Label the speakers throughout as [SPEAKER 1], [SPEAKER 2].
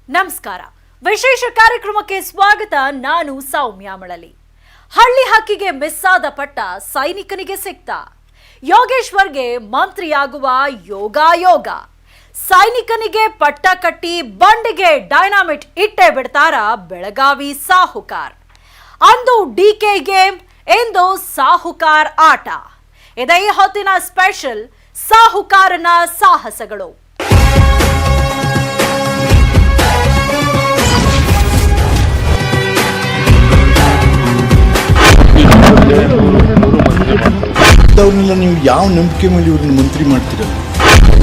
[SPEAKER 1] ನಮಸ್ಕಾರ. ವಿಶೇಷ ಕಾರ್ಯಕ್ರಮಕ್ಕೆ ಸ್ವಾಗತ. ನಾನು ಸೌಮ್ಯ ಮಳಲಿ. ಹಳ್ಳಿ ಹಕ್ಕಿಗೆ ಮಿಸ್ ಆದ ಪಟ್ಟ ಸೈನಿಕನಿಗೆ ಸಿಕ್ತ. ಯೋಗೇಶ್ವರ್ಗೆ ಮಂತ್ರಿಯಾಗುವ ಯೋಗ. ಸೈನಿಕನಿಗೆ ಪಟ್ಟ ಕಟ್ಟಿ ಬಂಡಿಗೆ ಡೈನಾಮಿಟ್ ಇಟ್ಟೇ ಬಿಡ್ತಾರ ಬೆಳಗಾವಿ ಸಾಹುಕಾರ್. ಅಂದು ಡಿಕೆ ಗೇಮ್, ಎಂದು ಸಾಹುಕಾರ್ ಆಟ. ಇದೇ ಹೊತ್ತಿನ ಸ್ಪೆಷಲ್ ಸಾಹುಕಾರನ ಸಾಹಸಗಳು.
[SPEAKER 2] ನೀವು ಯಾವ ನಂಬಿಕೆ ಮೇಲೆ ಇವ್ರನ್ನ ಮಂತ್ರಿ ಮಾಡ್ತೀರಲ್ಲ?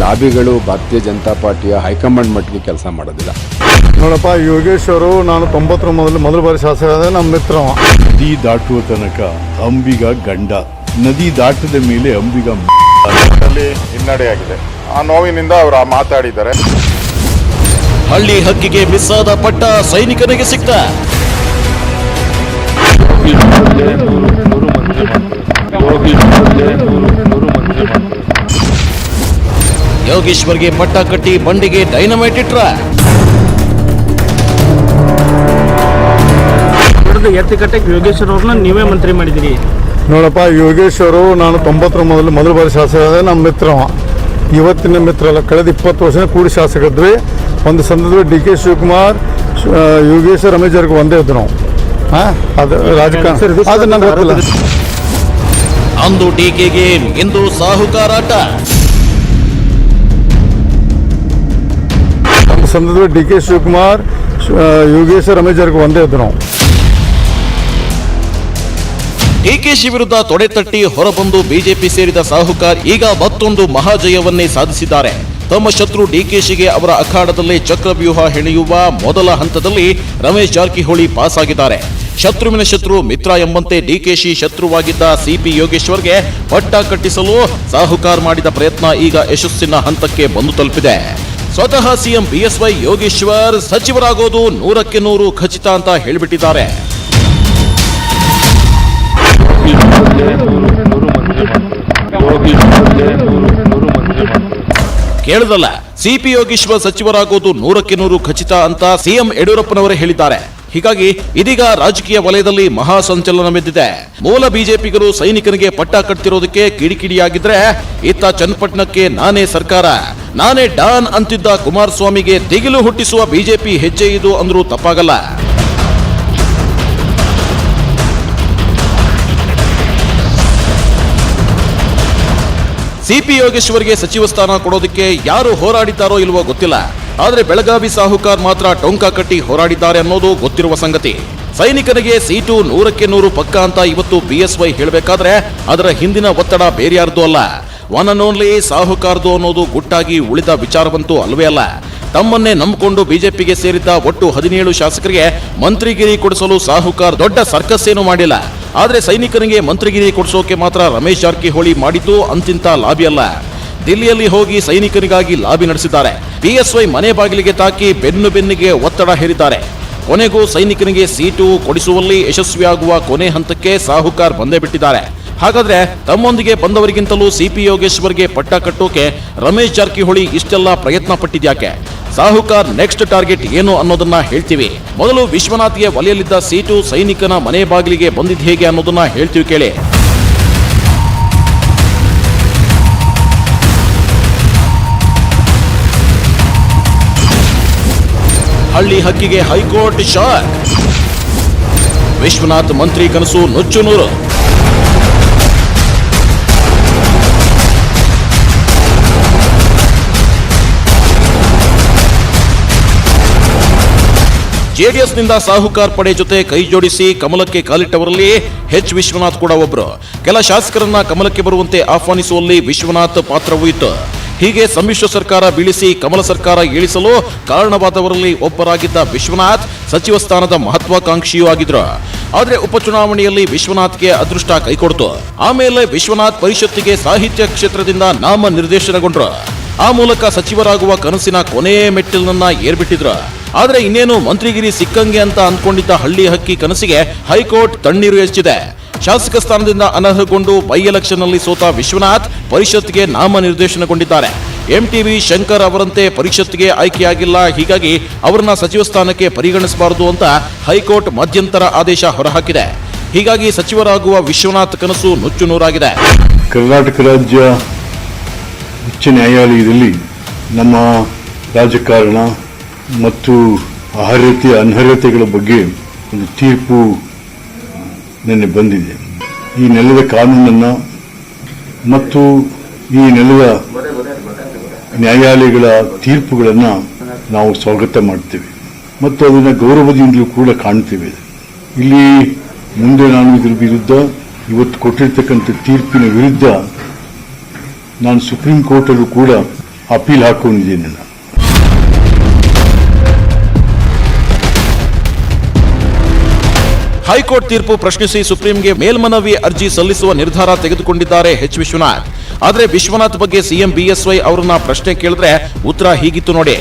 [SPEAKER 3] ಲಾಬಿಗಳು ಭಾರತೀಯ ಜನತಾ ಪಾರ್ಟಿಯ ಹೈಕಮಾಂಡ್ ಮಟ್ಟಿಗೆ ಕೆಲಸ ಮಾಡೋದಿಲ್ಲ.
[SPEAKER 4] ನೋಡಪ್ಪ, ಯೋಗೇಶ್ವರು ನಾನು 90 ಮೊದಲ ಬಾರಿ ಶಾಸಕ ನಮ್ಮ ಮಿತ್ರವ.
[SPEAKER 2] ನದಿ ದಾಟುವ ತನಕ ಅಂಬಿಗ ಗಂಡ, ನದಿ ದಾಟದ ಮೇಲೆ ಅಂಬಿಗ
[SPEAKER 5] ಹಿನ್ನಡೆಯಾಗಿದೆ. ಆ ನೋವಿನಿಂದ ಅವರು ಮಾತಾಡಿದ್ದಾರೆ.
[SPEAKER 6] ಹಳ್ಳಿ ಹಕ್ಕಿಗೆ ಮಿಸ್ ಆದ ಪಟ್ಟ ಸೈನಿಕನಿಗೆ ಸಿಕ್ತ. ಯೋಗೇಶ್ವರ್ಗೆ ಪಟ್ಟ ಕಟ್ಟಿ ಬಂಡಿಗೆ ಡೈನಮೈಟ್ ಇಟ್ರ.
[SPEAKER 7] ಎತ್ತಿಕಟ್ಟಕ್ಕೆ ಯೋಗೇಶ್ವರ್ ಅವ್ರನ್ನ ನೀವೇ ಮಂತ್ರಿ ಮಾಡಿದಿರಿ.
[SPEAKER 4] ನೋಡಪ್ಪ, ಯೋಗೇಶ್ವರು ನಾನು 90 ಮೊದಲ ಬಾರಿ ಶಾಸಕ ನಮ್ಮ ಮಿತ್ರವ. ಇವತ್ತಿನ ಮಿತ್ರ ಅಲ್ಲ, ಕಳೆದ 20 ವರ್ಷ ಕೂಡಿ ಶಾಸಕದ್ವಿ. ಒಂದು ಸಂದರ್ಭದಲ್ಲಿ ಡಿ.ಕೆ. ಶಿವಕುಮಾರ್, ಯೋಗೇಶ್, ರಮೇಶ್ ಜಾರಕಿಹೊಳಿ ಒಂದೇ ಇದ್ದು ನಾವು. ಅದು ರಾಜಕಾರಣ, ಅದು ನಂಗೆ ಗೊತ್ತಿಲ್ಲ.
[SPEAKER 6] ಅಂದು ಡಿಕೆ ಗೇಮ್, ಇಂದು ಸಾಹುಕಾರಾಟ.
[SPEAKER 4] ಒಂದು ಸಂದರ್ಭದಲ್ಲಿ ಡಿ.ಕೆ. ಶಿವಕುಮಾರ್, ಯೋಗೇಶ್, ರಮೇಶ್ ಜಾರಕಿಹೊಳಿ ಒಂದೇ ಇದ್ದು ನಾವು.
[SPEAKER 6] ಡಿಕೆಶಿ ವಿರುದ್ಧ ತೊಡೆತಟ್ಟಿ ಹೊರಬಂದು ಬಿಜೆಪಿ ಸೇರಿದ ಸಾಹುಕಾರ್ ಈಗ ಮತ್ತೊಂದು ಮಹಾಜಯವನ್ನೇ ಸಾಧಿಸಿದ್ದಾರೆ. ತಮ್ಮ ಶತ್ರು ಡಿಕೆಶಿಗೆ ಅವರ ಅಖಾಡದಲ್ಲೇ ಚಕ್ರವ್ಯೂಹ ಹೆಣೆಯುವ ಮೊದಲ ಹಂತದಲ್ಲಿ ರಮೇಶ್ ಜಾರಕಿಹೊಳಿ ಪಾಸ್ ಆಗಿದ್ದಾರೆ. ಶತ್ರುವಿನ ಶತ್ರು ಮಿತ್ರ ಎಂಬಂತೆ ಡಿಕೆಶಿ ಶತ್ರುವಾಗಿದ್ದ ಸಿಪಿ ಯೋಗೇಶ್ವರ್ಗೆ ಪಟ್ಟ ಕಟ್ಟಿಸಲು ಸಾಹುಕಾರ್ ಮಾಡಿದ ಪ್ರಯತ್ನ ಈಗ ಯಶಸ್ಸಿನ ಹಂತಕ್ಕೆ ಬಂದು ತಲುಪಿದೆ. ಸ್ವತಃ ಸಿಎಂ ಬಿಎಸ್ವೈ ಯೋಗೇಶ್ವರ್ ಸಚಿವರಾಗೋದು 100ಕ್ಕೆ 100 ಖಚಿತ ಅಂತ ಹೇಳಿಬಿಟ್ಟಿದ್ದಾರೆ. ಕೇಳಿದಲ್ಲ, ಸಿಪಿ ಯೋಗೇಶ್ವರ್ ಸಚಿವರಾಗೋದು 100ಕ್ಕೆ 100 ಖಚಿತ ಅಂತ ಸಿಎಂ ಯಡಿಯೂರಪ್ಪನವರೇ ಹೇಳಿದ್ದಾರೆ. ಹೀಗಾಗಿ ಇದೀಗ ರಾಜಕೀಯ ವಲಯದಲ್ಲಿ ಮಹಾ ಸಂಚಲನವೆದ್ದಿದೆ. ಮೂಲ ಬಿಜೆಪಿಗರು ಸೈನಿಕನಿಗೆ ಪಟ್ಟ ಕಟ್ತಿರೋದಕ್ಕೆ ಕಿಡಿಕಿಡಿಯಾಗಿದ್ರೆ, ಇತ್ತ ಚನ್ನಪಟ್ಟಣಕ್ಕೆ ನಾನೇ ಸರ್ಕಾರ, ನಾನೇ ಡಾನ್ ಅಂತಿದ್ದ ಕುಮಾರಸ್ವಾಮಿಗೆ ದಿಗಿಲು ಹುಟ್ಟಿಸುವ ಬಿಜೆಪಿ ಹೆಜ್ಜೆ ಇದು ಅಂದ್ರೂ ತಪ್ಪಾಗಲ್ಲ. ಸಿಪಿ ಯೋಗೇಶ್ವರ್ಗೆ ಸಚಿವ ಸ್ಥಾನ ಕೊಡೋದಕ್ಕೆ ಯಾರು ಹೋರಾಡಿದ್ದಾರೋ ಇಲ್ವೋ ಗೊತ್ತಿಲ್ಲ. ಆದ್ರೆ ಬೆಳಗಾವಿ ಸಾಹುಕಾರ್ ಮಾತ್ರ ಟೊಂಕ ಕಟ್ಟಿ ಹೋರಾಡಿದ್ದಾರೆ ಅನ್ನೋದು ಗೊತ್ತಿರುವ ಸಂಗತಿ. ಸೈನಿಕನಿಗೆ ಸೀಟು 100ಕ್ಕೆ 100 ಪಕ್ಕ ಅಂತ ಇವತ್ತು ಬಿಎಸ್ವೈ ಹೇಳಬೇಕಾದ್ರೆ ಅದರ ಹಿಂದಿನ ಒತ್ತಡ ಬೇರೆಯಾರ್ದು ಅಲ್ಲ, ಒನ್ ಅಂಡ್ ಓನ್ಲಿ ಸಾಹುಕಾರ್ದು ಅನ್ನೋದು ಗುಟ್ಟಾಗಿ ಉಳಿದ ವಿಚಾರವಂತೂ ಅಲ್ವೇ ಅಲ್ಲ. ತಮ್ಮನ್ನೇ ನಂಬಿಕೊಂಡು ಬಿಜೆಪಿಗೆ ಸೇರಿದ್ದ ಒಟ್ಟು 17 ಶಾಸಕರಿಗೆ ಮಂತ್ರಿಗಿರಿ ಕೊಡಿಸಲು ಸಾಹುಕಾರ್ ದೊಡ್ಡ ಸರ್ಕಸ್ ಏನು ಮಾಡಿಲ್ಲ. ಆದ್ರೆ ಸೈನಿಕನಿಗೆ ಮಂತ್ರಿಗಿರಿ ಕೊಡಿಸೋಕೆ ಮಾತ್ರ ರಮೇಶ್ ಜಾರಕಿಹೊಳಿ ಮಾಡಿದ್ದು ಅಂತಿಂತ ಲಾಬಿ ಅಲ್ಲ. ದಿಲ್ಲಿಯಲ್ಲಿ ಹೋಗಿ ಸೈನಿಕನಿಗಾಗಿ ಲಾಬಿ ನಡೆಸಿದ್ದಾರೆ. ಬಿಎಸ್ವೈ ಮನೆ ಬಾಗಿಲಿಗೆ ತಾಕಿ ಬೆನ್ನಿಗೆ ಒತ್ತಡ ಹೇರಿದ್ದಾರೆ. ಕೊನೆಗೂ ಸೈನಿಕನಿಗೆ ಸೀಟು ಕೊಡಿಸುವಲ್ಲಿ ಯಶಸ್ವಿಯಾಗುವ ಕೊನೆ ಹಂತಕ್ಕೆ ಸಾಹುಕಾರ್ ಬಂದೇ ಬಿಟ್ಟಿದ್ದಾರೆ. ಹಾಗಾದ್ರೆ ತಮ್ಮೊಂದಿಗೆ ಬಂದವರಿಗಿಂತಲೂ ಸಿಪಿ ಯೋಗೇಶ್ವರ್ಗೆ ಪಟ್ಟ ಕಟ್ಟೋಕೆ ರಮೇಶ್ ಜಾರಕಿಹೊಳಿ ಇಷ್ಟೆಲ್ಲ ಪ್ರಯತ್ನ ಪಟ್ಟಿದ್ಯಾಕೆ? ಸಾಹುಕಾರ್ ನೆಕ್ಸ್ಟ್ ಟಾರ್ಗೆಟ್ ಏನು ಅನ್ನೋದನ್ನ ಹೇಳ್ತೀವಿ. ಮೊದಲು ವಿಶ್ವನಾಥ್ಗೆ ವಲಯಲ್ಲಿದ್ದ ಸೀಟು ಸೈನಿಕನ ಮನೆ ಬಾಗಿಲಿಗೆ ಬಂದಿದ್ದು ಹೇಗೆ ಅನ್ನೋದನ್ನ ಹೇಳ್ತೀವಿ, ಕೇಳಿ. ಹಳ್ಳಿ ಹಕ್ಕಿಗೆ ಹೈಕೋರ್ಟ್ ಶಾಕ್. ವಿಶ್ವನಾಥ್ ಮಂತ್ರಿ ಕನಸು ನುಚ್ಚುನೂರು. ಜೆಡಿಎಸ್ನಿಂದ ಸಾಹುಕಾರ್ ಪಡೆ ಜೊತೆ ಕೈ ಜೋಡಿಸಿ ಕಮಲಕ್ಕೆ ಕಾಲಿಟ್ಟವರಲ್ಲಿ ಎಚ್ ವಿಶ್ವನಾಥ್ ಕೂಡ ಒಬ್ರು. ಕೆಲ ಶಾಸಕರನ್ನ ಕಮಲಕ್ಕೆ ಬರುವಂತೆ ಆಹ್ವಾನಿಸುವಲ್ಲಿ ವಿಶ್ವನಾಥ್ ಪಾತ್ರವೂ ಇತ್ತು. ಹೀಗೆ ಸಮ್ಮಿಶ್ರ ಸರ್ಕಾರ ಬೀಳಿಸಿ ಕಮಲ ಸರ್ಕಾರ ಇಳಿಸಲು ಕಾರಣವಾದವರಲ್ಲಿ ಒಬ್ಬರಾಗಿದ್ದ ವಿಶ್ವನಾಥ್ ಸಚಿವ ಸ್ಥಾನದ ಮಹತ್ವಾಕಾಂಕ್ಷಿಯೂ ಆಗಿದ್ರು. ಆದ್ರೆ ಉಪಚುನಾವಣೆಯಲ್ಲಿ ವಿಶ್ವನಾಥ್ಗೆ ಅದೃಷ್ಟ ಕೈಕೊಡ್ತು. ಆಮೇಲೆ ವಿಶ್ವನಾಥ್ ಪರಿಷತ್ತಿಗೆ ಸಾಹಿತ್ಯ ಕ್ಷೇತ್ರದಿಂದ ನಾಮ ನಿರ್ದೇಶನಗೊಂಡ್ರು. ಆ ಮೂಲಕ ಸಚಿವರಾಗುವ ಕನಸಿನ ಕೊನೆಯ ಮೆಟ್ಟಿಲನ್ನ ಏರ್ಬಿಟ್ಟಿದ್ರು. ಆದ್ರೆ ಇನ್ನೇನು ಮಂತ್ರಿಗಿರಿ ಸಿಕ್ಕಂಗೆ ಅಂತ ಅಂದ್ಕೊಂಡಿದ್ದ ಹಳ್ಳಿ ಹಕ್ಕಿ ಕನಸಿಗೆ ಹೈಕೋರ್ಟ್ ತಣ್ಣೀರು ಹೆಚ್ಚಿದೆ. ಶಾಸಕ ಸ್ಥಾನದಿಂದ ಅನರ್ಹಗೊಂಡು ಬೈ ಎಲೆಕ್ಷನ್ ನಲ್ಲಿ ಸೋತ ವಿಶ್ವನಾಥ್ ಪರಿಷತ್ಗೆ ನಾಮ ನಿರ್ದೇಶನಗೊಂಡಿದ್ದಾರೆ. ಎಂಟಿವಿ ಶಂಕರ್ ಅವರಂತೆ ಪರಿಷತ್ಗೆ ಆಯ್ಕೆಯಾಗಿಲ್ಲ, ಹೀಗಾಗಿ ಅವರನ್ನ ಸಚಿವ ಸ್ಥಾನಕ್ಕೆ ಪರಿಗಣಿಸಬಾರದು ಅಂತ ಹೈಕೋರ್ಟ್ ಮಧ್ಯಂತರ ಆದೇಶ ಹೊರಹಾಕಿದೆ. ಹೀಗಾಗಿ ಸಚಿವರಾಗುವ ವಿಶ್ವನಾಥ್ ಕನಸು ನುಚ್ಚುನೂರಾಗಿದೆ.
[SPEAKER 2] ಕರ್ನಾಟಕ ರಾಜ್ಯ ಉಚ್ಚ ನ್ಯಾಯಾಲಯದಲ್ಲಿ ನಮ್ಮ ರಾಜಕಾರಣ ಮತ್ತು ಅರ್ಹತೆ ಅನರ್ಹತೆಗಳ ಬಗ್ಗೆ ಒಂದು ತೀರ್ಪು ನಿನ್ನೆ ಬಂದಿದೆ. ಈ ನೆಲದ ಕಾನೂನನ್ನು ಮತ್ತು ಈ ನೆಲದ ನ್ಯಾಯಾಲಯಗಳ ತೀರ್ಪುಗಳನ್ನು ನಾವು ಸ್ವಾಗತ ಮಾಡ್ತೇವೆ ಮತ್ತು ಅದನ್ನು ಗೌರವದಿಂದಲೂ ಕೂಡ ಕಾಣ್ತೇವೆ. ಇಲ್ಲಿ ಮುಂದೆ ನಾನು ಇದರ ವಿರುದ್ಧ ಇವತ್ತು ಕೊಟ್ಟಿರ್ತಕ್ಕಂಥ ತೀರ್ಪಿನ ವಿರುದ್ಧ ನಾನು ಸುಪ್ರೀಂ ಕೋರ್ಟಲ್ಲೂ ಕೂಡ ಅಪೀಲ್ ಹಾಕೊಂಡಿದ್ದೇನೆ. ನಾನು
[SPEAKER 6] ಹೈಕೋರ್ಟ್ ತೀರ್ಪು ಪ್ರಶ್ನಿಸಿ ಸುಪ್ರೀಂಗೆ ಮೇಲ್ಮನವಿ ಅರ್ಜಿ ಸಲ್ಲಿಸುವ ನಿರ್ಧಾರ ತೆಗೆದುಕೊಂಡಿದ್ದಾರೆ ಎಚ್ ವಿಶ್ವನಾಥ್. ಆದರೆ ವಿಶ್ವನಾಥ್ ಬಗ್ಗೆ ಸಿಎಂ ಬಿಎಸ್ವೈ ಅವರನ್ನ ಪ್ರಶ್ನೆ ಕೇಳಿದ್ರೆ ಉತ್ತರ ಹೀಗಿತ್ತು ನೋಡಿ.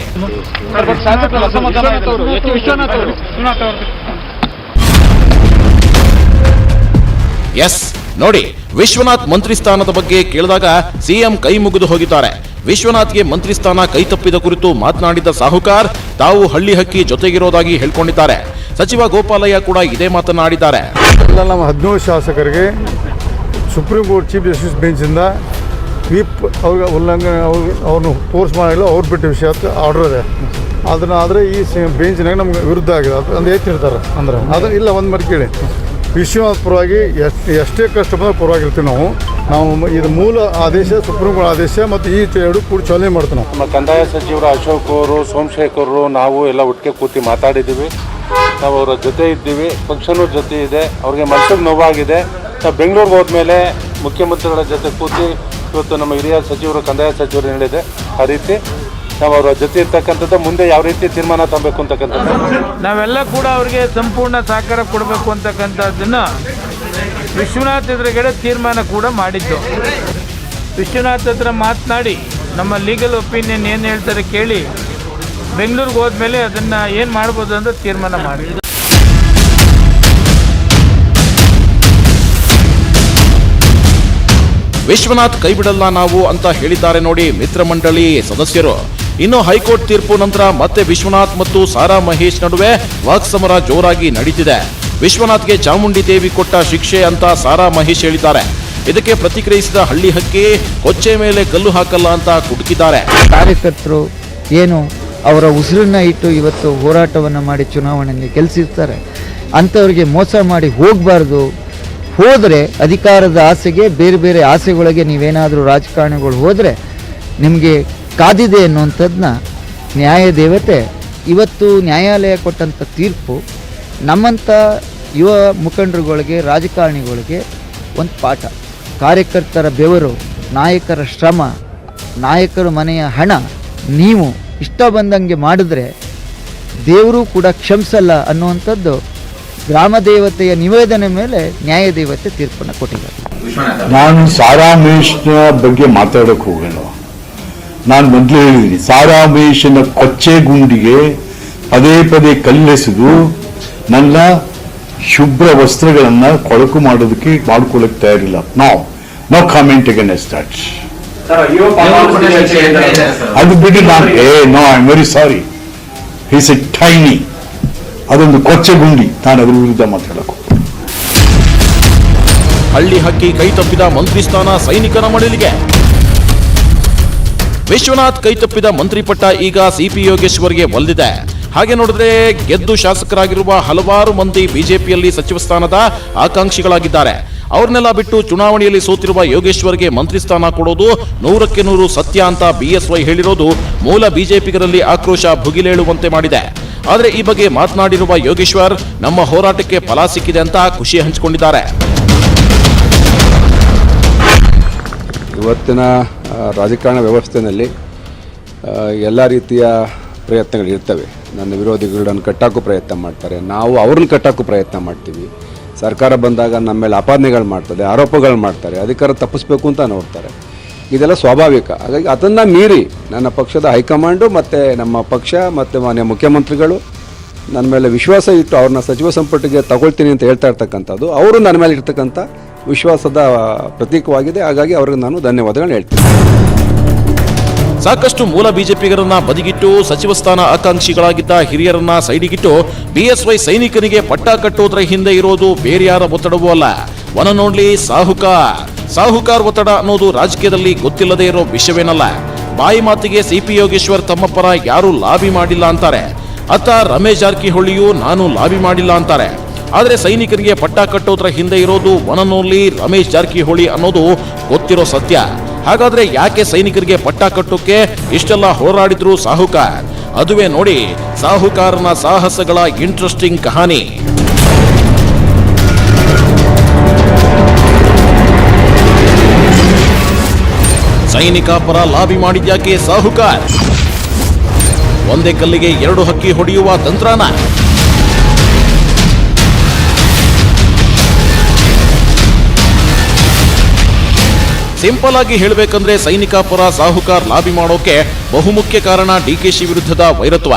[SPEAKER 6] ಎಸ್ ನೋಡಿ, ವಿಶ್ವನಾಥ್ ಮಂತ್ರಿ ಸ್ಥಾನದ ಬಗ್ಗೆ ಕೇಳಿದಾಗ ಸಿಎಂ ಕೈ ಮುಗಿದು ಹೋಗಿದ್ದಾರೆ. ವಿಶ್ವನಾಥ್ಗೆ ಮಂತ್ರಿ ಸ್ಥಾನ ಕೈತಪ್ಪಿದ ಕುರಿತು ಮಾತನಾಡಿದ ಸಾಹುಕಾರ್ ತಾವು ಹಳ್ಳಿ ಹಕ್ಕಿ ಜೊತೆಗಿರೋದಾಗಿ ಹೇಳ್ಕೊಂಡಿದ್ದಾರೆ. ಸಚಿವ ಗೋಪಾಲಯ್ಯ ಕೂಡ ಇದೇ ಮಾತನಾಡಿದ್ದಾರೆ.
[SPEAKER 4] ನಮ್ಮ 17 ಶಾಸಕರಿಗೆ ಸುಪ್ರೀಂ ಕೋರ್ಟ್ ಚೀಫ್ ಜಸ್ಟಿಸ್ ಬೆಂಚಿಂದ ವಿಪ್ ಅವ್ರಿಗೆ ಉಲ್ಲಂಘನೆ ಅವ್ರನ್ನ ಫೋರ್ಸ್ ಮಾಡಿಲ್ಲ, ಅವ್ರು ಬಿಟ್ಟ ವಿಷಯ ಆರ್ಡರ್ ಇದೆ. ಆದರೆ ಈ ಬೆಂಚಿನಾಗ ನಮ್ಗೆ ವಿರುದ್ಧ ಆಗಿದೆ ಅದು ಎತ್ತಿರ್ತಾರೆ. ಅಂದ್ರೆ ಅದು ಇಲ್ಲ, ಒಂದು ಮಾಡಿ ಕೇಳಿ, ವಿಶ್ವನಾಥ್ ಪರವಾಗಿ ಎಷ್ಟೇ ಕಷ್ಟ ಬಂದಾಗ ಪರವಾಗಿರ್ತೀವಿ ನಾವು ಇದು ಮೂಲ ಆದೇಶ ಸುಪ್ರೀಂ ಕೋರ್ಟ್ ಆದೇಶ ಮತ್ತು ಈ ಎರಡು ಕೂಡ ಚಾಲನೆ ಮಾಡ್ತೀವಿ.
[SPEAKER 8] ನಮ್ಮ ಕಂದಾಯ ಸಚಿವರು ಅಶೋಕ್ ಅವರು, ಸೋಮಶೇಖರರು, ನಾವು ಎಲ್ಲ ಒಟ್ಟಿಗೆ ಕೂತಿ ಮಾತಾಡಿದ್ದೀವಿ. ನಾವು ಅವರ ಜೊತೆ ಇದ್ದೀವಿ, ಪಕ್ಷನೂ ಜೊತೆ ಇದೆ. ಅವ್ರಿಗೆ ಮನಸ್ಸಿಗೆ ನೋವಾಗಿದೆ. ನಾವು ಬೆಂಗಳೂರಿಗೆ ಹೋದ್ಮೇಲೆ ಮುಖ್ಯಮಂತ್ರಿಗಳ ಜೊತೆ ಕೂತಿ ಇವತ್ತು ನಮ್ಮ ಹಿರಿಯ ಸಚಿವರು, ಕಂದಾಯ ಸಚಿವರು ಹೇಳಿದೆ ಆ ರೀತಿ ನಾವು ಅವರ ಜೊತೆ ಇರ್ತಕ್ಕಂಥದ್ದು ಮುಂದೆ ಯಾವ ರೀತಿ ತೀರ್ಮಾನ ತಗೋಬೇಕು ಅಂತಕ್ಕಂಥದ್ದು
[SPEAKER 9] ನಾವೆಲ್ಲ ಕೂಡ ಅವರಿಗೆ ಸಂಪೂರ್ಣ ಸಹಕಾರ ಕೊಡಬೇಕು ಅಂತಕ್ಕಂಥದ್ದನ್ನು ವಿಶ್ವನಾಥ್ ಎದುರುಗಡೆ ತೀರ್ಮಾನ ಕೂಡ ಮಾಡಿದ್ದು. ವಿಶ್ವನಾಥ್ ಹತ್ರ ಮಾತನಾಡಿ ನಮ್ಮ ಲೀಗಲ್ ಒಪಿನಿಯನ್ ಏನು ಹೇಳ್ತಾರೆ ಕೇಳಿ ಬೆಂಗಳೂರಿಗೆ ಹೋದ್ಮೇಲೆ ಅದನ್ನು ಏನು ಮಾಡ್ಬೋದು ಅಂತ ತೀರ್ಮಾನ ಮಾಡಿ.
[SPEAKER 6] ವಿಶ್ವನಾಥ್ ಕೈಬಿಡಲ್ಲ ನಾವು ಅಂತ ಹೇಳಿದ್ದಾರೆ ನೋಡಿ ಮಿತ್ರ ಮಂಡಳಿ ಸದಸ್ಯರು. ಇನ್ನು ಹೈಕೋರ್ಟ್ ತೀರ್ಪು ನಂತರ ಮತ್ತೆ ವಿಶ್ವನಾಥ್ ಮತ್ತು ಸಾರಾ ಮಹೇಶ್ ನಡುವೆ ವಾಕ್ಸಮರ ಜೋರಾಗಿ ನಡೀತಿದೆ. ವಿಶ್ವನಾಥ್ಗೆ ಚಾಮುಂಡಿ ದೇವಿ ಕೊಟ್ಟ ಶಿಕ್ಷೆ ಅಂತ ಸಾರಾ ಮಹೇಶ್ ಹೇಳಿದ್ದಾರೆ. ಇದಕ್ಕೆ ಪ್ರತಿಕ್ರಿಯಿಸಿದ ಹಳ್ಳಿ ಹಕ್ಕಿ ಕೊಚ್ಚೆ ಮೇಲೆ ಕಲ್ಲು ಹಾಕಲ್ಲ ಅಂತ ಕುಟುಕಿದ್ದಾರೆ.
[SPEAKER 10] ಕಾರ್ಯಕರ್ತರು ಏನು ಅವರ ಉಸಿರನ್ನ ಇಟ್ಟು ಇವತ್ತು ಹೋರಾಟವನ್ನು ಮಾಡಿ ಚುನಾವಣೆಯಲ್ಲಿ ಗೆಲ್ಲಿಸಿರ್ತಾರೆ, ಅಂಥವ್ರಿಗೆ ಮೋಸ ಮಾಡಿ ಹೋಗಬಾರ್ದು. ಹೋದರೆ ಅಧಿಕಾರದ ಆಸೆಗೆ ಬೇರೆ ಬೇರೆ ಆಸೆಗಳಿಗೆ ನೀವೇನಾದರೂ ರಾಜಕಾರಣಿಗಳು ಹೋದರೆ ನಿಮಗೆ ಕಾದಿದೆ ಅನ್ನುವಂಥದ್ದನ್ನ ನ್ಯಾಯದೇವತೆ ಇವತ್ತು ನ್ಯಾಯಾಲಯ ಕೊಟ್ಟಂಥ ತೀರ್ಪು ನಮ್ಮಂಥ ಯುವ ಮುಖಂಡರುಗಳಿಗೆ, ರಾಜಕಾರಣಿಗಳಿಗೆ ಒಂದು ಪಾಠ. ಕಾರ್ಯಕರ್ತರ ಬೆವರು, ನಾಯಕರ ಶ್ರಮ, ನಾಯಕರ ಮನೆಯ ಹಣ ನೀವು ಇಷ್ಟ ಬಂದಂಗೆ ಮಾಡಿದ್ರೆ ದೇವರು ಕೂಡ ಕ್ಷಮಿಸಲ್ಲ ಅನ್ನುವಂಥದ್ದು ಗ್ರಾಮ ದೇವತೆಯ ನಿವೇದನೆ ಮೇಲೆ ನ್ಯಾಯದೇವತೆ ತೀರ್ಪನ್ನು ಕೊಟ್ಟಿದ್ದಾರೆ.
[SPEAKER 2] ನಾನು ಸಾರಾ ಮಹೇಶ್ನ ಬಗ್ಗೆ ಮಾತಾಡೋಕೆ ಹೋಗೋಣ. ನಾನು ಮೊದಲೇ ಹೇಳಿದ್ದೀನಿ, ಸಾರಾ ಮಹೇಶನ ಕೊಚ್ಚೆ ಗುಂಡಿಗೆ ಪದೇ ಪದೇ ಕಲ್ಲೆಸೆದು ನನ್ನ ಶುಭ್ರ ವಸ್ತ್ರಗಳನ್ನ ಕೊಳಕು ಮಾಡೋದಕ್ಕೆ ಮಾಡ್ಕೊಳ್ಳಕ್ಕೆ ತಯಾರಿಲ್ಲ. No comment against that. ಅದು ಬಿಟ್ಟು ನಾನು no I am very sorry, he's a tiny, ಅದೊಂದು ಕೊಚ್ಚೆ ಗುಂಡಿ, ನಾನು ಅದ್ರ ವಿರುದ್ಧ ಮಾತಾಡಬೇಕು.
[SPEAKER 6] ಹಳ್ಳಿ ಹಕ್ಕಿ ಕೈತಪ್ಪಿದ ಮಂತ್ರಿ ಸ್ಥಾನ ಸೈನಿಕನ ಮಡಿಲಿಗೆ. ವಿಶ್ವನಾಥ್ ಕೈತಪ್ಪಿದ ಮಂತ್ರಿ ಪಟ್ಟ ಈಗ ಸಿಪಿ ಯೋಗೇಶ್ವರ್ಗೆ ಒಲಿದಿದೆ. ಹಾಗೆ ನೋಡಿದ್ರೆ ಗೆದ್ದು ಶಾಸಕರಾಗಿರುವ ಹಲವಾರು ಮಂದಿ ಬಿಜೆಪಿಯಲ್ಲಿ ಸಚಿವ ಸ್ಥಾನದ ಆಕಾಂಕ್ಷಿಗಳಾಗಿದ್ದಾರೆ. ಅವ್ರನ್ನೆಲ್ಲ ಬಿಟ್ಟು ಚುನಾವಣೆಯಲ್ಲಿ ಸೋತಿರುವ ಯೋಗೇಶ್ವರ್ಗೆ ಮಂತ್ರಿ ಸ್ಥಾನ ಕೊಡೋದು 100ಕ್ಕೆ 100 ಸತ್ಯ ಅಂತ ಬಿಎಸ್ವೈ ಹೇಳಿರೋದು ಮೂಲ ಬಿಜೆಪಿಗರಲ್ಲಿ ಆಕ್ರೋಶ ಭುಗಿಲೇಳುವಂತೆ ಮಾಡಿದೆ. ಆದರೆ ಈ ಬಗ್ಗೆ ಮಾತನಾಡಿರುವ ಯೋಗೇಶ್ವರ್ ನಮ್ಮ ಹೋರಾಟಕ್ಕೆ ಫಲ ಸಿಕ್ಕಿದೆ ಅಂತ ಖುಷಿ ಹಂಚಿಕೊಂಡಿದ್ದಾರೆ.
[SPEAKER 3] ಇವತ್ತಿನ ರಾಜಕಾರಣ ವ್ಯವಸ್ಥೆಯಲ್ಲಿ ಎಲ್ಲ ರೀತಿಯ ಪ್ರಯತ್ನಗಳಿರ್ತವೆ. ನನ್ನ ವಿರೋಧಿಗಳನ್ನು ಕಟ್ಟಾಕೋ ಪ್ರಯತ್ನ ಮಾಡ್ತಾರೆ, ನಾವು ಅವ್ರನ್ನ ಕಟ್ಟಾಕೋ ಪ್ರಯತ್ನ ಮಾಡ್ತೀವಿ. ಸರ್ಕಾರ ಬಂದಾಗ ನಮ್ಮ ಮೇಲೆ ಆಪಾದನೆಗಳು ಮಾಡ್ತಾರೆ, ಆರೋಪಗಳು ಮಾಡ್ತಾರೆ, ಅಧಿಕಾರ ತಪ್ಪಿಸ್ಬೇಕು ಅಂತ ನೋಡ್ತಾರೆ. ಇದೆಲ್ಲ ಸ್ವಾಭಾವಿಕ. ಹಾಗಾಗಿ ಅದನ್ನು ಮೀರಿ ನನ್ನ ಪಕ್ಷದ ಹೈಕಮಾಂಡು ಮತ್ತು ನಮ್ಮ ಪಕ್ಷ ಮತ್ತು ಮಾನ್ಯ ಮುಖ್ಯಮಂತ್ರಿಗಳು ನನ್ನ ಮೇಲೆ ವಿಶ್ವಾಸ ಇಟ್ಟು ಅವ್ರನ್ನ ಸಚಿವ ಸಂಪುಟಿಗೆ ತಗೊಳ್ತೀನಿ ಅಂತ ಹೇಳ್ತಾ ಇರ್ತಕ್ಕಂಥದ್ದು ಅವರು ನನ್ನ ಮೇಲೆ ಇರ್ತಕ್ಕಂಥ ವಿಶ್ವಾಸದ ಪ್ರತೀಕವಾಗಿದೆ. ಹಾಗಾಗಿ ಅವ್ರಿಗೆ ನಾನು ಧನ್ಯವಾದಗಳನ್ನ ಹೇಳ್ತೀನಿ.
[SPEAKER 6] ಸಾಕಷ್ಟು ಮೂಲ ಬಿಜೆಪಿಗರನ್ನ ಬದಿಗಿಟ್ಟು ಸಚಿವ ಸ್ಥಾನ ಆಕಾಂಕ್ಷಿಗಳಾಗಿದ್ದ ಹಿರಿಯರನ್ನ ಸೈಡಿಗಿಟ್ಟು ಬಿಎಸ್ವೈ ಸೈನಿಕನಿಗೆ ಪಟ್ಟ ಕಟ್ಟೋದ್ರ ಹಿಂದೆ ಇರೋದು ಬೇರ್ಯಾರ ಒತ್ತಡವೂ ಅಲ್ಲ, ಒನ್ ಅಂಡ್ ಓನ್ಲಿ ಸಾಹುಕಾರ್ ಒತ್ತಡ ಅನ್ನೋದು ರಾಜಕೀಯದಲ್ಲಿ ಗೊತ್ತಿಲ್ಲದೆ ಇರೋ ವಿಷಯವೇನಲ್ಲ. ಬಾಯಿ ಮಾತಿಗೆ ಸಿಪಿ ಯೋಗೇಶ್ವರ್ ತಮ್ಮ ಪರ ಯಾರು ಲಾಬಿ ಮಾಡಿಲ್ಲ ಅಂತಾರೆ, ಅತ್ತ ರಮೇಶ್ ಜಾರಕಿಹೊಳಿಯೂ ನಾನು ಲಾಬಿ ಮಾಡಿಲ್ಲ ಅಂತಾರೆ. ಆದ್ರೆ ಸೈನಿಕರಿಗೆ ಪಟ್ಟ ಕಟ್ಟೋದ್ರ ಹಿಂದೆ ಇರೋದು one and only Ramesh Jarkiholi ಅನ್ನೋದು ಗೊತ್ತಿರೋ ಸತ್ಯ. ಹಾಗಾದ್ರೆ ಯಾಕೆ ಸೈನಿಕರಿಗೆ ಪಟ್ಟ ಕಟ್ಟೋಕೆ ಇಷ್ಟೆಲ್ಲ ಹೋರಾಡಿದ್ರು ಸಾಹುಕಾರ್? ಅದುವೇ ನೋಡಿ ಸಾಹುಕಾರನ ಸಾಹಸಗಳ ಇಂಟ್ರೆಸ್ಟಿಂಗ್ ಕಹಾನಿ. ಸೈನಿಕ ಪರ ಲಾಬಿ ಮಾಡಿದ್ಯಾಕೆ ಸಾಹುಕಾರ್? ಒಂದೇ ಕಲ್ಲಿಗೆ ಎರಡು ಹಕ್ಕಿ ಹೊಡೆಯುವ ತಂತ್ರನ? ಸಿಂಪಲ್ ಆಗಿ ಹೇಳಬೇಕಂದ್ರೆ ಸೈನಿಕ ಪರ ಸಾಹುಕಾರ್ ಲಾಬಿ ಮಾಡೋಕೆ ಬಹುಮುಖ್ಯ ಕಾರಣ ಡಿಕೆಶಿ ವಿರುದ್ಧದ ವೈರತ್ವ.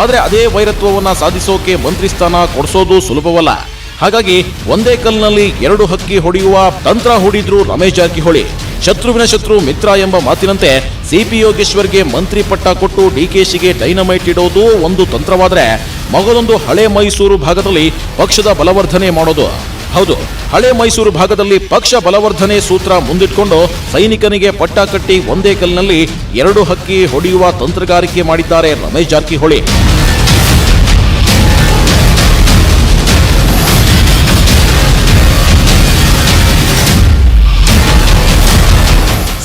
[SPEAKER 6] ಆದ್ರೆ ಅದೇ ವೈರತ್ವವನ್ನ ಸಾಧಿಸೋಕೆ ಮಂತ್ರಿ ಸ್ಥಾನ ಕೊಡಿಸೋದು ಸುಲಭವಲ್ಲ. ಹಾಗಾಗಿ ಒಂದೇ ಕಲ್ಲಿನಲ್ಲಿ ಎರಡು ಹಕ್ಕಿ ಹೊಡೆಯುವ ತಂತ್ರ ಹೂಡಿದ್ರು ರಮೇಶ್ ಜಾರಕಿಹೊಳಿ. ಶತ್ರುವಿನ ಶತ್ರು ಮಿತ್ರ ಎಂಬ ಮಾತಿನಂತೆ ಸಿಪಿ ಯೋಗೇಶ್ವರ್ಗೆ ಮಂತ್ರಿ ಪಟ್ಟ ಕೊಟ್ಟು ಡಿಕೆಶಿಗೆ ಡೈನಮೈಟ್ ಇಡೋದು ಒಂದು ತಂತ್ರವಾದ್ರೆ, ಮಗದೊಂದು ಹಳೆ ಮೈಸೂರು ಭಾಗದಲ್ಲಿ ಪಕ್ಷದ ಬಲವರ್ಧನೆ ಮಾಡೋದು. ಹೌದು, ಹಳೆ ಮೈಸೂರು ಭಾಗದಲ್ಲಿ ಪಕ್ಷ ಬಲವರ್ಧನೆ ಸೂತ್ರ ಮುಂದಿಟ್ಕೊಂಡು ಸೈನಿಕನಿಗೆ ಪಟ್ಟ ಕಟ್ಟಿ ಒಂದೇ ಕಲ್ಲಿನಲ್ಲಿ ಎರಡು ಹಕ್ಕಿ ಹೊಡೆಯುವ ತಂತ್ರಗಾರಿಕೆ ಮಾಡಿದ್ದಾರೆ ರಮೇಶ್ ಜಾರಕಿಹೊಳಿ.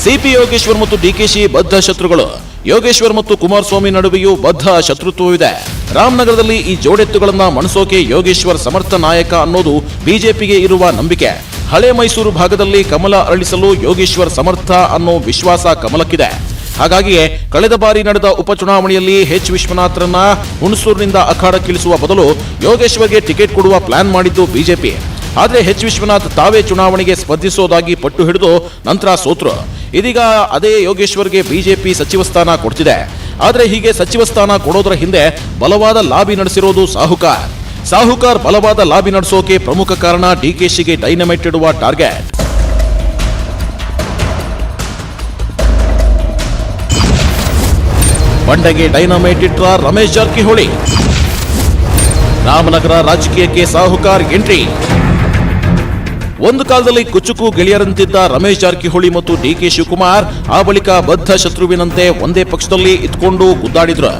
[SPEAKER 6] ಸಿಪಿ ಯೋಗೇಶ್ವರ್ ಮತ್ತು ಡಿಕೆಶಿ ಬದ್ಧ ಶತ್ರುಗಳು. ಯೋಗೇಶ್ವರ್ ಮತ್ತು ಕುಮಾರಸ್ವಾಮಿ ನಡುವೆಯೂ ಬದ್ಧ ಶತ್ರುತ್ವವಿದೆ. ರಾಮನಗರದಲ್ಲಿ ಈ ಜೋಡೆತ್ತುಗಳನ್ನ ಮಣಿಸೋಕೆ ಯೋಗೇಶ್ವರ್ ಸಮರ್ಥ ನಾಯಕ ಅನ್ನೋದು ಬಿಜೆಪಿಗೆ ಇರುವ ನಂಬಿಕೆ. ಹಳೆ ಮೈಸೂರು ಭಾಗದಲ್ಲಿ ಕಮಲ ಅರಳಿಸಲು ಯೋಗೇಶ್ವರ್ ಸಮರ್ಥ ಅನ್ನೋ ವಿಶ್ವಾಸ ಕಮಲಕ್ಕಿದೆ. ಹಾಗಾಗಿಯೇ ಕಳೆದ ಬಾರಿ ನಡೆದ ಉಪಚುನಾವಣೆಯಲ್ಲಿ ಎಚ್ ವಿಶ್ವನಾಥ್ರನ್ನ ಹುಣಸೂರಿನಿಂದ ಅಖಾಡಕ್ಕಿಳಿಸುವ ಬದಲು ಯೋಗೇಶ್ವರ್ಗೆ ಟಿಕೆಟ್ ಕೊಡುವ ಪ್ಲಾನ್ ಮಾಡಿದ್ದು ಬಿಜೆಪಿ. ಆದ್ರೆ ಎಚ್ ವಿಶ್ವನಾಥ್ ತಾವೇ ಚುನಾವಣೆಗೆ ಸ್ಪರ್ಧಿಸೋದಾಗಿ ಪಟ್ಟು ಹಿಡಿದು ನಂತರ ಸೋತ್ರು. ಇದೀಗ ಅದೇ ಯೋಗೇಶ್ವರ್ಗೆ ಬಿಜೆಪಿ ಸಚಿವ ಸ್ಥಾನ ಕೊಡ್ತಿದೆ. ಆದ್ರೆ ಹೀಗೆ ಸಚಿವ ಸ್ಥಾನ ಕೊಡೋದ್ರ ಹಿಂದೆ ಬಲವಾದ ಲಾಬಿ ನಡೆಸಿರೋದು ಸಾಹುಕಾರ್ ಬಲವಾದ ಲಾಬಿ ನಡೆಸೋಕೆ ಪ್ರಮುಖ ಕಾರಣ ಡಿಕೆಶಿಗೆ ಡೈನಮೈಟ್ ಇಡುವ ಟಾರ್ಗೆಟ್. ಬಂಡೆಗೆ ಡೈನಮೈಟ್ ಇಟ್ರ ರಮೇಶ್ ಜಾರಕಿಹೊಳಿ. ರಾಮನಗರ ರಾಜಕೀಯಕ್ಕೆ ಸಾಹುಕಾರ್ ಎಂಟ್ರಿ. ಒಂದು ಕಾಲದಲ್ಲಿ ಕುಚುಕು ಗೆಳೆಯರಂತಿದ್ದ ರಮೇಶ್ ಜಾರಕಿಹೊಳಿ ಮತ್ತು ಡಿಕೆ ಶಿವಕುಮಾರ್ ಆ ಬಳಿಕ ಬದ್ಧ ಶತ್ರುವಿನಂತೆ ಒಂದೇ ಪಕ್ಷದಲ್ಲಿ ಇದ್ಕೊಂಡು ಗುದ್ದಾಡಿದ್ರು.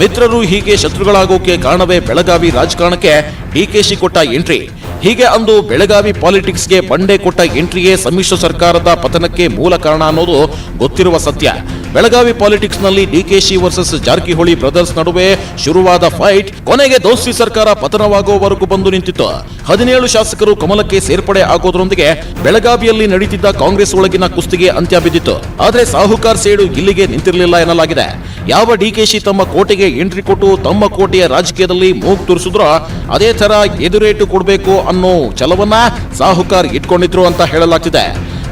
[SPEAKER 6] ಮಿತ್ರರು ಹೀಗೆ ಶತ್ರುಗಳಾಗೋಕೆ ಕಾರಣವೇ ಬೆಳಗಾವಿ ರಾಜಕಾರಣಕ್ಕೆ ಡಿಕೆಶಿ ಕೊಟ್ಟ ಎಂಟ್ರಿ. ಹೀಗೆ ಅಂದು ಬೆಳಗಾವಿ ಪಾಲಿಟಿಕ್ಸ್ಗೆ ಬಂಡೆ ಕೊಟ್ಟ ಎಂಟ್ರಿಯೇ ಸಮ್ಮಿಶ್ರ ಸರ್ಕಾರದ ಪತನಕ್ಕೆ ಮೂಲ ಕಾರಣ ಅನ್ನೋದು ಗೊತ್ತಿರುವ ಸತ್ಯ. ಬೆಳಗಾವಿ ಪಾಲಿಟಿಕ್ಸ್ ನಲ್ಲಿ ಡಿಕೆಶಿ ವರ್ಸಸ್ ಜಾರಕಿಹೊಳಿ ಬ್ರದರ್ಸ್ ನಡುವೆ ಶುರುವಾದ ಫೈಟ್ ಕೊನೆಗೆ ದೋಸ್ತಿ ಸರ್ಕಾರ ಪತನವಾಗುವವರೆಗೂ ಬಂದು ನಿಂತಿತ್ತು. 17 ಶಾಸಕರು ಕಮಲಕ್ಕೆ ಸೇರ್ಪಡೆ ಆಗೋದ್ರೊಂದಿಗೆ ಬೆಳಗಾವಿಯಲ್ಲಿ ನಡೀತಿದ್ದ ಕಾಂಗ್ರೆಸ್ ಒಳಗಿನ ಕುಸ್ತಿಗೆ ಅಂತ್ಯ ಬಿದ್ದಿತ್ತು. ಆದ್ರೆ ಸಾಹುಕಾರ್ ಸೇಡು ಇಲ್ಲಿಗೆ ನಿಂತಿರಲಿಲ್ಲ ಎನ್ನಲಾಗಿದೆ. ಯಾವ ಡಿಕೆಶಿ ತಮ್ಮ ಕೋಟೆಗೆ ಎಂಟ್ರಿ ಕೊಟ್ಟು ತಮ್ಮ ಕೋಟೆಯ ರಾಜಕೀಯದಲ್ಲಿ ಮೂಗು ತುರಿಸಿದ್ರು, ಅದೇ ತರ ಎದುರೇಟು ಕೊಡಬೇಕು ಅನ್ನೋ ಛಲವನ್ನ ಸಾಹುಕಾರ್ ಇಟ್ಕೊಂಡಿದ್ರು ಅಂತ ಹೇಳಲಾಗ್ತಿದೆ.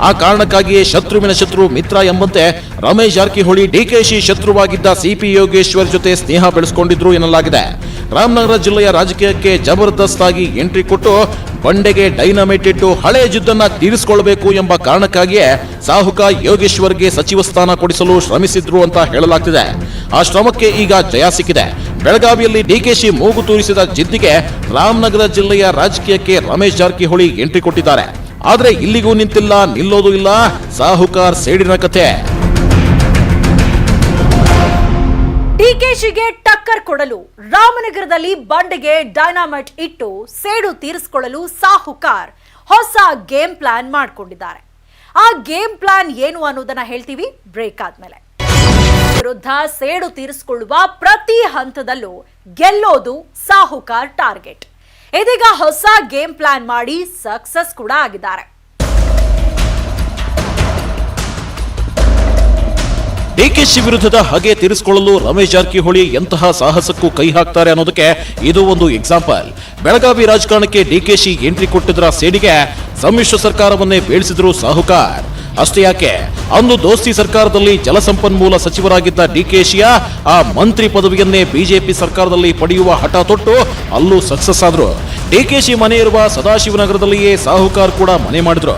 [SPEAKER 6] ಆ ಕಾರಣಕ್ಕಾಗಿಯೇ ಶತ್ರುವಿನ ಶತ್ರು ಮಿತ್ರ ಎಂಬಂತೆ ರಮೇಶ್ ಜಾರಕಿಹೊಳಿ ಡಿಕೆಶಿ ಶತ್ರುವಾಗಿದ್ದ ಸಿಪಿ ಯೋಗೇಶ್ವರ್ ಜೊತೆ ಸ್ನೇಹ ಬೆಳೆಸಿಕೊಂಡಿದ್ರು ಎನ್ನಲಾಗಿದೆ. ರಾಮನಗರ ಜಿಲ್ಲೆಯ ರಾಜಕೀಯಕ್ಕೆ ಜಬರ್ದಸ್ತ್ ಆಗಿ ಎಂಟ್ರಿ ಕೊಟ್ಟು ಬಂಡೆಗೆ ಡೈನಮೈಟ್ ಇಟ್ಟು ಹಳೆ ಜಿದ್ದನ್ನ ತೀರಿಸಿಕೊಳ್ಳಬೇಕು ಎಂಬ ಕಾರಣಕ್ಕಾಗಿಯೇ ಸಾಹುಕಾರ್ ಯೋಗೇಶ್ವರ್ಗೆ ಸಚಿವ ಸ್ಥಾನ ಕೊಡಿಸಲು ಶ್ರಮಿಸಿದ್ರು ಅಂತ ಹೇಳಲಾಗ್ತಿದೆ. ಆ ಶ್ರಮಕ್ಕೆ ಈಗ ಜಯ ಸಿಕ್ಕಿದೆ. ಬೆಳಗಾವಿಯಲ್ಲಿ ಡಿಕೆಶಿ ಮೂಗು ತೂರಿಸಿದ ಜಿದ್ದಿಗೆ ರಾಮನಗರ ಜಿಲ್ಲೆಯ ರಾಜಕೀಯಕ್ಕೆ ರಮೇಶ್ ಜಾರಕಿಹೊಳಿ ಎಂಟ್ರಿ ಕೊಟ್ಟಿದ್ದಾರೆ. ಆದ್ರೆ ಇಲ್ಲಿಗೂ ನಿಂತಿಲ್ಲ, ನಿಲ್ಲೋದು ಇಲ್ಲ ಸಾಹುಕಾರ್ ಸೇಡಿನ ಕಥೆ.
[SPEAKER 1] ಡಿಕೆಶಿಗೆ ಟಕ್ಕರ್ ಕೊಡಲು ರಾಮನಗರದಲ್ಲಿ ಬಂಡೆಗೆ ಡೈನಾಮೈಟ್ ಇಟ್ಟು ಸೇಡು ತೀರಿಸಿಕೊಳ್ಳಲು ಸಾಹುಕಾರ್ ಹೊಸ ಗೇಮ್ ಪ್ಲಾನ್ ಮಾಡಿಕೊಂಡಿದ್ದಾರೆ. ಆ ಗೇಮ್ ಪ್ಲಾನ್ ಏನು ಅನ್ನೋದನ್ನ ಹೇಳ್ತೀವಿ ಬ್ರೇಕ್ ಆದ್ಮೇಲೆ. ವಿರುದ್ಧ ಸೇಡು ತೀರಿಸಿಕೊಳ್ಳುವ ಪ್ರತಿ ಹಂತದಲ್ಲೂ ಗೆಲ್ಲೋದು ಸಾಹುಕಾರ್ ಟಾರ್ಗೆಟ್. ಇದೀಗ ಹೊಸ ಗೇಮ್ ಪ್ಲಾನ್ ಮಾಡಿ ಸಕ್ಸಸ್ ಕೂಡ ಆಗಿದ್ದಾರೆ.
[SPEAKER 6] ಡಿಕೆಶಿ ವಿರುದ್ಧದ ಹಾಗೆ ತೀರಿಸಿಕೊಳ್ಳಲು ರಮೇಶ್ ಜಾರಕಿಹೊಳಿ ಎಂತಹ ಸಾಹಸಕ್ಕೂ ಕೈ ಹಾಕ್ತಾರೆ ಅನ್ನೋದಕ್ಕೆ ಇದು ಒಂದು ಎಕ್ಸಾಂಪಲ್. ಬೆಳಗಾವಿ ರಾಜಕಾರಣಕ್ಕೆ ಡಿಕೆಶಿ ಎಂಟ್ರಿ ಕೊಟ್ಟಿದ್ದರ ಸೇಡಿಗೆ ಸಮ್ಮಿಶ್ರ ಸರ್ಕಾರವನ್ನೇ ಬೀಳಿಸಿದ್ರು ಸಾಹುಕಾರ್. ಅಷ್ಟೇ ಯಾಕೆ, ಅಂದು ದೋಸ್ತಿ ಸರ್ಕಾರದಲ್ಲಿ ಜಲಸಂಪನ್ಮೂಲ ಸಚಿವರಾಗಿದ್ದ ಡಿಕೆಶಿಯ ಆ ಮಂತ್ರಿ ಪದವಿಯನ್ನೇ ಬಿಜೆಪಿ ಸರ್ಕಾರದಲ್ಲಿ ಪಡೆಯುವ ಹಠ ತೊಟ್ಟು ಅಲ್ಲೂ ಸಕ್ಸಸ್ ಆದ್ರು. ಡಿಕೆಶಿ ಮನೆ ಇರುವ ಸದಾಶಿವನಗರದಲ್ಲಿಯೇ ಸಾಹುಕಾರ್ ಕೂಡ ಮನೆ ಮಾಡಿದ್ರು.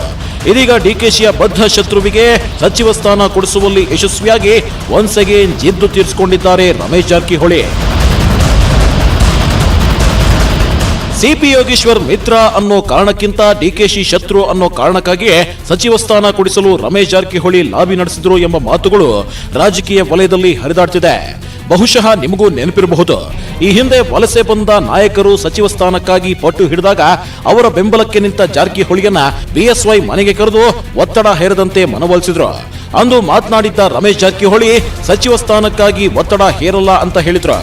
[SPEAKER 6] ಇದೀಗ ಡಿಕೆಶಿಯ ಬದ್ಧ ಶತ್ರುವಿಗೆ ಸಚಿವ ಸ್ಥಾನ ಕೊಡಿಸುವಲ್ಲಿ ಯಶಸ್ವಿಯಾಗಿ ಒನ್ಸ್ ಅಗೇನ್ ಜಿದ್ದು ತೀರಿಸಿಕೊಂಡಿದ್ದಾರೆ ರಮೇಶ್ ಜಾರಕಿಹೊಳಿ. ಸಿಪಿ ಯೋಗೇಶ್ವರ್ ಮಿತ್ರ ಅನ್ನೋ ಕಾರಣಕ್ಕಿಂತ ಡಿಕೆಶಿ ಶತ್ರು ಅನ್ನೋ ಕಾರಣಕ್ಕಾಗಿ ಸಚಿವ ಸ್ಥಾನ ಕೊಡಿಸಲು ರಮೇಶ್ ಜಾರಕಿಹೊಳಿ ಲಾಬಿ ನಡೆಸಿದ್ರು ಎಂಬ ಮಾತುಗಳು ರಾಜಕೀಯ ವಲಯದಲ್ಲಿ ಹರಿದಾಡ್ತಿದೆ. ಬಹುಶಃ ನಿಮಗೂ ನೆನಪಿರಬಹುದು, ಈ ಹಿಂದೆ ವಲಸೆ ಬಂದ ನಾಯಕರು ಸಚಿವ ಸ್ಥಾನಕ್ಕಾಗಿ ಪಟ್ಟು ಹಿಡಿದಾಗ ಅವರ ಬೆಂಬಲಕ್ಕೆ ನಿಂತ ಜಾರಕಿಹೊಳಿಯನ್ನ ಬಿಎಸ್ವೈ ಮನೆಗೆ ಕರೆದು ಒತ್ತಡ ಹೇರದಂತೆ ಮನವೊಲಿಸಿದ್ರು. ಅಂದು ಮಾತನಾಡಿದ್ದ ರಮೇಶ್ ಜಾರಕಿಹೊಳಿ ಸಚಿವ ಸ್ಥಾನಕ್ಕಾಗಿ ಒತ್ತಡ ಹೇರಲ್ಲ ಅಂತ ಹೇಳಿದ್ರು.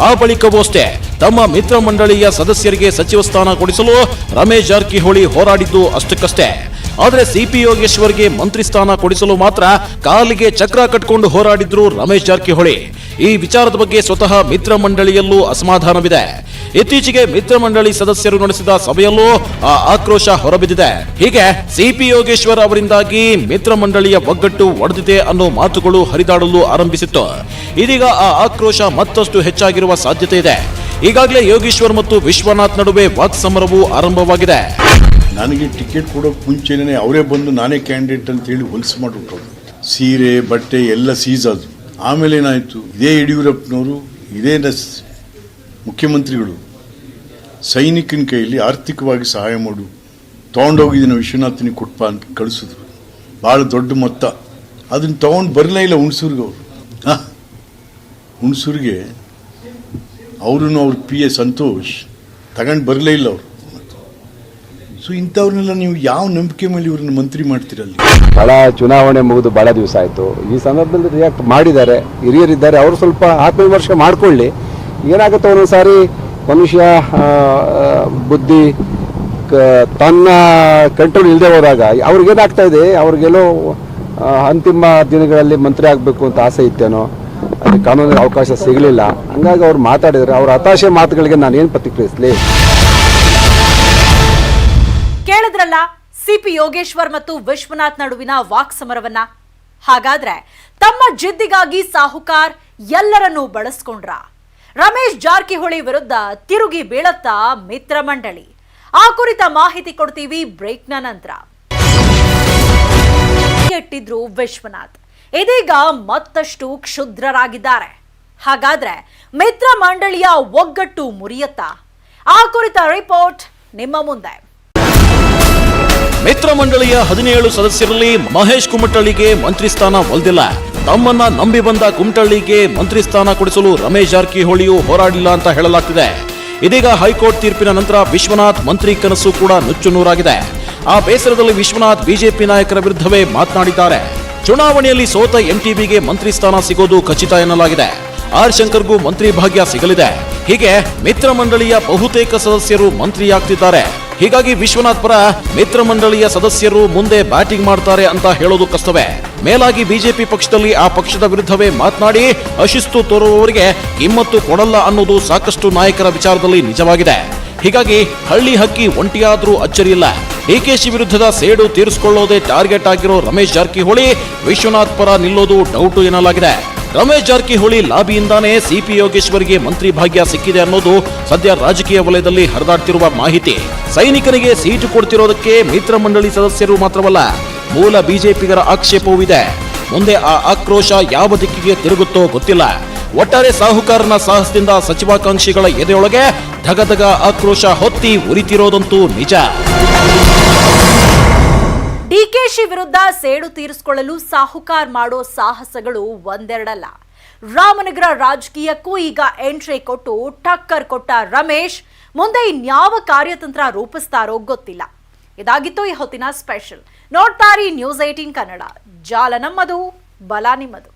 [SPEAKER 6] ಆ ಬಳಿಕವೂ ಅಷ್ಟೇ ತಮ್ಮ ಮಿತ್ರ ಮಂಡಳಿಯ ಸದಸ್ಯರಿಗೆ ಸಚಿವ ಸ್ಥಾನ ಕೊಡಿಸಲು ರಮೇಶ್ ಜಾರಕಿಹೊಳಿ ಹೋರಾಡಿದ್ದು ಅಷ್ಟಕ್ಕಷ್ಟೇ. ಆದರೆ ಸಿಪಿ ಯೋಗೇಶ್ವರ್ಗೆ ಮಂತ್ರಿ ಸ್ಥಾನ ಕೊಡಿಸಲು ಮಾತ್ರ ಕಾಲಿಗೆ ಚಕ್ರ ಕಟ್ಕೊಂಡು ಹೋರಾಡಿದ್ರು ರಮೇಶ್ ಜಾರಕಿಹೊಳಿ. ಈ ವಿಚಾರದ ಬಗ್ಗೆ ಸ್ವತಃ ಮಿತ್ರ ಮಂಡಳಿಯಲ್ಲೂ ಅಸಮಾಧಾನವಿದೆ. ಇತ್ತೀಚೆಗೆ ಮಿತ್ರ ಮಂಡಳಿ ಸದಸ್ಯರು ನಡೆಸಿದ ಸಭೆಯಲ್ಲೂ ಆ ಆಕ್ರೋಶ ಹೊರಬಿದ್ದಿದೆ. ಹೀಗೆ ಸಿಪಿ ಯೋಗೇಶ್ವರ್ ಅವರಿಂದಾಗಿ ಮಿತ್ರ ಮಂಡಳಿಯ ಒಗ್ಗಟ್ಟು ಒಡೆದಿದೆ ಅನ್ನೋ ಮಾತುಗಳು ಹರಿದಾಡಲು ಆರಂಭಿಸಿತ್ತು. ಇದೀಗ ಆ ಆಕ್ರೋಶ ಮತ್ತಷ್ಟು ಹೆಚ್ಚಾಗಿರುವ ಸಾಧ್ಯತೆ ಇದೆ. ಈಗಾಗಲೇ ಯೋಗೇಶ್ವರ್ ಮತ್ತು ವಿಶ್ವನಾಥ್ ನಡುವೆ ವಾಕ್ಸಮರವೂ ಆರಂಭವಾಗಿದೆ.
[SPEAKER 2] ನನಗೆ ಟಿಕೆಟ್ ಕೊಡೋಕೆ ಮುಂಚೆನೇ ಅವರೇ ಬಂದು ನಾನೇ ಕ್ಯಾಂಡಿಡೇಟ್ ಅಂತ ಹೇಳಿ ಹೊಲಸು ಮಾಡಿಬಿಟ್ಟರು. ಸೀರೆ ಬಟ್ಟೆ ಎಲ್ಲ ಸೀಸ್ ಆದ್ರು. ಆಮೇಲೆ ಏನಾಯಿತು, ಇದೇ ಯಡಿಯೂರಪ್ಪನವರು ಇದೇ ಮುಖ್ಯಮಂತ್ರಿಗಳು ಸೈನಿಕನ ಕೈಯಲ್ಲಿ ಆರ್ಥಿಕವಾಗಿ ಸಹಾಯ ಮಾಡು ತೊಗೊಂಡೋಗಿದ್ದೀನಿ ವಿಶ್ವನಾಥನಿಗೆ ಕೊಟ್ಪ ಅಂತ ಕಳಿಸಿದ್ರು. ಭಾಳ ದೊಡ್ಡ ಮೊತ್ತ. ಅದನ್ನು ತೊಗೊಂಡು ಬರಲೇ ಇಲ್ಲ ಹುಣಸೂರಿಗೆ. ಅವರು ಹುಣಸೂರಿಗೆ ಅವರು ಅವ್ರ PA ಸಂತೋಷ್ ತಗೊಂಡು ಬರಲೇ ಇಲ್ಲ ಅವರು. ಸೊ ಇಂಥವ್ರನ್ನೆಲ್ಲ ನೀವು ಯಾವ ನಂಬಿಕೆ ಮೇಲೆ ಇವ್ರನ್ನ ಮಂತ್ರಿ ಮಾಡ್ತೀರಲ್ಲಿ?
[SPEAKER 3] ಬಹಳ ಚುನಾವಣೆ ಮುಗಿದು ಬಹಳ ದಿವಸ ಆಯಿತು. ಈ ಸಂದರ್ಭದಲ್ಲಿ ರಿಯಾಕ್ಟ್ ಮಾಡಿದ್ದಾರೆ, ಹಿರಿಯರಿದ್ದಾರೆ, ಅವರು ಸ್ವಲ್ಪ ಆತ್ಮವಿಮರ್ಶೆ ಮಾಡಿಕೊಳ್ಳಿ. ಏನಾಗುತ್ತೆ ಒಂದೊಂದು ಸಾರಿ ಮನುಷ್ಯ ಬುದ್ಧಿ ತನ್ನ ಕಂಟ್ರೋಲ್ ಇಲ್ಲದೆ ಹೋದಾಗ ಅವ್ರಿಗೇನಾಗ್ತಾ ಇದೆ, ಅವ್ರಿಗೆಲ್ಲೋ ಅಂತಿಮ ದಿನಗಳಲ್ಲಿ ಮಂತ್ರಿ ಆಗಬೇಕು ಅಂತ ಆಸೆ ಇತ್ತೇನೋ, ಅದಕ್ಕೆ ಕಾನೂನಿನ ಅವಕಾಶ ಸಿಗಲಿಲ್ಲ. ಹಂಗಾಗಿ ಅವ್ರು ಮಾತಾಡಿದರೆ ಅವ್ರ ಹತಾಶೆ ಮಾತುಗಳಿಗೆ ನಾನು ಏನು ಪ್ರತಿಕ್ರಿಯಿಸಲಿ?
[SPEAKER 1] ಕೇಳಿದ್ರಲ್ಲ ಸಿಪಿ ಯೋಗೇಶ್ವರ್ ಮತ್ತು ವಿಶ್ವನಾಥ್ ನಡುವಿನ ವಾಕ್ಸಮರವನ್ನ. ಹಾಗಾದ್ರೆ ತಮ್ಮ ಜಿದ್ದಿಗಾಗಿ ಸಾಹುಕಾರ್ ಎಲ್ಲರನ್ನೂ ಬಳಸ್ಕೊಂಡ್ರ? ರಮೇಶ್ ಜಾರಕಿಹೊಳಿ ವಿರುದ್ಧ ತಿರುಗಿ ಬೀಳತ್ತಾ ಮಿತ್ರ ಮಂಡಳಿ? ಆ ಕುರಿತ ಮಾಹಿತಿ ಕೊಡ್ತೀವಿ ಬ್ರೇಕ್ನ ನಂತರ. ಇಟ್ಟಿದ್ರು ವಿಶ್ವನಾಥ್ ಇದೀಗ ಮತ್ತಷ್ಟು ಕ್ಷುದ್ರರಾಗಿದ್ದಾರೆ. ಹಾಗಾದ್ರೆ ಮಿತ್ರ ಮಂಡಳಿಯ ಒಗ್ಗಟ್ಟು ಮುರಿಯತ್ತಾ? ಆ ಕುರಿತ ರಿಪೋರ್ಟ್ ನಿಮ್ಮ ಮುಂದೆ.
[SPEAKER 6] ಮಿತ್ರ ಮಂಡಳಿಯ 17 ಸದಸ್ಯರಲ್ಲಿ ಮಹೇಶ್ ಕುಮಟಳ್ಳಿಗೆ ಮಂತ್ರಿ ಸ್ಥಾನ ಒಲ್ದಿಲ್ಲ. ತಮ್ಮನ್ನ ನಂಬಿ ಬಂದ ಕುಮಟಳ್ಳಿಗೆ ಮಂತ್ರಿ ಸ್ಥಾನ ಕೊಡಿಸಲು ರಮೇಶ್ ಜಾರಕಿಹೊಳಿಯು ಹೋರಾಡಿಲ್ಲ ಅಂತ ಹೇಳಲಾಗ್ತಿದೆ. ಇದೀಗ ಹೈಕೋರ್ಟ್ ತೀರ್ಪಿನ ನಂತರ ವಿಶ್ವನಾಥ್ ಮಂತ್ರಿ ಕನಸು ಕೂಡ ನುಚ್ಚುನೂರಾಗಿದೆ. ಆ ಬೇಸರದಲ್ಲಿ ವಿಶ್ವನಾಥ್ ಬಿಜೆಪಿ ನಾಯಕರ ವಿರುದ್ಧವೇ ಮಾತನಾಡಿದ್ದಾರೆ. ಚುನಾವಣೆಯಲ್ಲಿ ಸೋತ MTBಗೆ ಮಂತ್ರಿ ಸ್ಥಾನ ಸಿಗೋದು ಖಚಿತ ಎನ್ನಲಾಗಿದೆ. ಆರ್ ಶಂಕರ್ಗೂ ಮಂತ್ರಿ ಭಾಗ್ಯ ಸಿಗಲಿದೆ. ಹೀಗೆ ಮಿತ್ರ ಮಂಡಳಿಯ ಬಹುತೇಕ ಸದಸ್ಯರು ಮಂತ್ರಿಯಾಗ್ತಿದ್ದಾರೆ. ಹೀಗಾಗಿ ವಿಶ್ವನಾಥ್ ಪರ ಮಿತ್ರ ಮಂಡಳಿಯ ಸದಸ್ಯರು ಮುಂದೆ ಬ್ಯಾಟಿಂಗ್ ಮಾಡ್ತಾರೆ ಅಂತ ಹೇಳೋದು ಕಷ್ಟವೇ. ಮೇಲಾಗಿ ಬಿಜೆಪಿ ಪಕ್ಷದಲ್ಲಿ ಆ ಪಕ್ಷದ ವಿರುದ್ಧವೇ ಮಾತನಾಡಿ ಅಶಿಸ್ತು ತೋರುವವರಿಗೆ ಕಿಮ್ಮತ್ತು ಕೊಡಲ್ಲ ಅನ್ನೋದು ಸಾಕಷ್ಟು ನಾಯಕರ ವಿಚಾರದಲ್ಲಿ ನಿಜವಾಗಿದೆ. ಹೀಗಾಗಿ ಹಳ್ಳಿ ಹಕ್ಕಿ ಒಂಟಿಯಾದ್ರೂ ಅಚ್ಚರಿಯಿಲ್ಲ. ಡಿಕೆಶಿ ವಿರುದ್ಧದ ಸೇಡು ತೀರಿಸಿಕೊಳ್ಳೋದೇ ಟಾರ್ಗೆಟ್ ಆಗಿರೋ ರಮೇಶ್ ಜಾರಕಿಹೊಳಿ ವಿಶ್ವನಾಥ್ ಪರ ನಿಲ್ಲೋದು ಡೌಟು ಎನ್ನಲಾಗಿದೆ. ರಮೇಶ್ ಜಾರಕಿಹೊಳಿ ಲಾಬಿಯಿಂದಾನೇ ಸಿಪಿ ಯೋಗೇಶ್ವರ್ಗೆ ಮಂತ್ರಿ ಭಾಗ್ಯ ಸಿಕ್ಕಿದೆ ಅನ್ನೋದು ಸದ್ಯ ರಾಜಕೀಯ ವಲಯದಲ್ಲಿ ಹರಿದಾಡ್ತಿರುವ ಮಾಹಿತಿ. ಸೈನಿಕರಿಗೆ ಸೀಟು ಕೊಡ್ತಿರೋದಕ್ಕೆ ಮಿತ್ರ ಮಂಡಳಿ ಸದಸ್ಯರು ಮಾತ್ರವಲ್ಲ, ಮೂಲ ಬಿಜೆಪಿಗರ ಆಕ್ಷೇಪವೂ ಇದೆ. ಮುಂದೆ ಆ ಆಕ್ರೋಶ ಯಾವ ದಿಕ್ಕಿಗೆ ತಿರುಗುತ್ತೋ ಗೊತ್ತಿಲ್ಲ. ಒಟ್ಟಾರೆ ಸಾಹುಕಾರನ ಸಾಹಸದಿಂದ ಸಚಿವಾಕಾಂಕ್ಷಿಗಳ ಎದೆಯೊಳಗೆ ಧಗಧಗ ಆಕ್ರೋಶ ಹೊತ್ತಿ ಉರಿತಿರೋದಂತೂ ನಿಜ.
[SPEAKER 1] ಡಿಕೆಶಿ ವಿರುದ್ಧ ಸೇಡು ತೀರಿಸಿಕೊಳ್ಳಲು ಸಾಹುಕಾರ್ ಮಾಡೋ ಸಾಹಸಗಳು ಒಂದೆರಡಲ್ಲ. ರಾಮನಗರ ರಾಜಕೀಯಕ್ಕೂ ಈಗ ಎಂಟ್ರಿ ಕೊಟ್ಟು ಟಕ್ಕರ್ ಕೊಟ್ಟ ರಮೇಶ್ ಮುಂದೆ ಇನ್ಯಾವ ಕಾರ್ಯತಂತ್ರ ರೂಪಿಸ್ತಾರೋ ಗೊತ್ತಿಲ್ಲ. ಇದಾಗಿತ್ತು ಈ ಹೊತ್ತಿನ ಸ್ಪೆಷಲ್. ನೋಡ್ತಾರಿ ನ್ಯೂಸ್ 18 ಕನ್ನಡ. ಜಾಲ ನಮ್ಮದು, ಬಲ ನಿಮ್ಮದು.